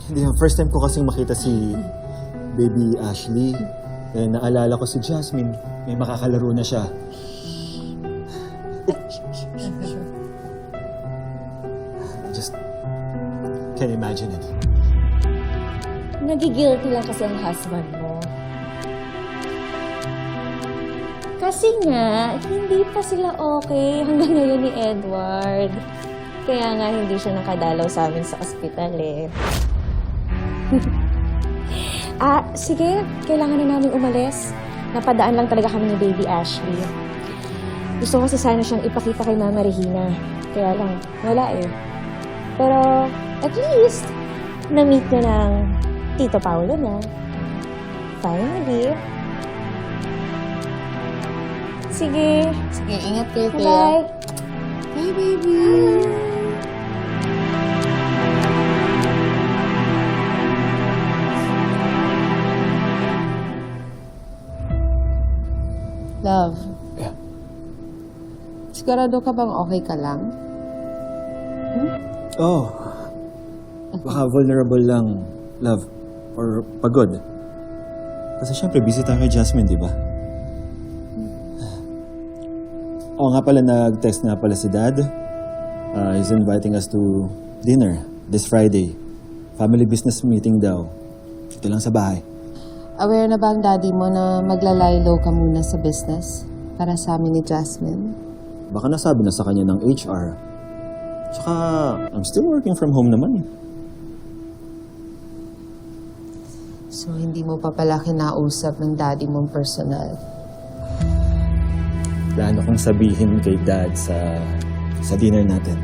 Hindi, first time ko kasing makita si baby Ashley. Eh, naalala ko si Jasmine. May makakalaro na siya. Just can't imagine it. Nagigilty lang kasi ang husband mo. Kasi nga, hindi pa sila okay hanggang ngayon ni Edward. Kaya nga hindi siya nakadalaw sa amin sa ospital eh. Sige, kailangan na namin umalis. Napadaan lang talaga kami ni Baby Ashley. Gusto ko kasi sana siyang ipakita kay Mama Regina. Kaya lang, wala eh. Pero at least, na-meet na ng Tito Paolo na. Finally. Sige. Sige, ingat kayo, Thea. Bye. Bye, baby. Love. Yeah. Sigurado ka bang okay ka lang? Oh. Baka vulnerable lang, love. Or pagod. Kasi syempre, busy tayo kay Jasmine, di ba? Oo nga pala, nag-text nga pala si Dad. He's inviting us to dinner this Friday. Family business meeting daw. Ito lang sa bahay. Aware na ba ang daddy mo na maglalay low ka muna sa business para sa amin ni Jasmine? Baka nasabi na sa kanya ng HR. Tsaka, I'm still working from home naman. So, hindi mo pa pala kinausap ng daddy mong personal? Plano kong sabihin kay Dad sa dinner natin.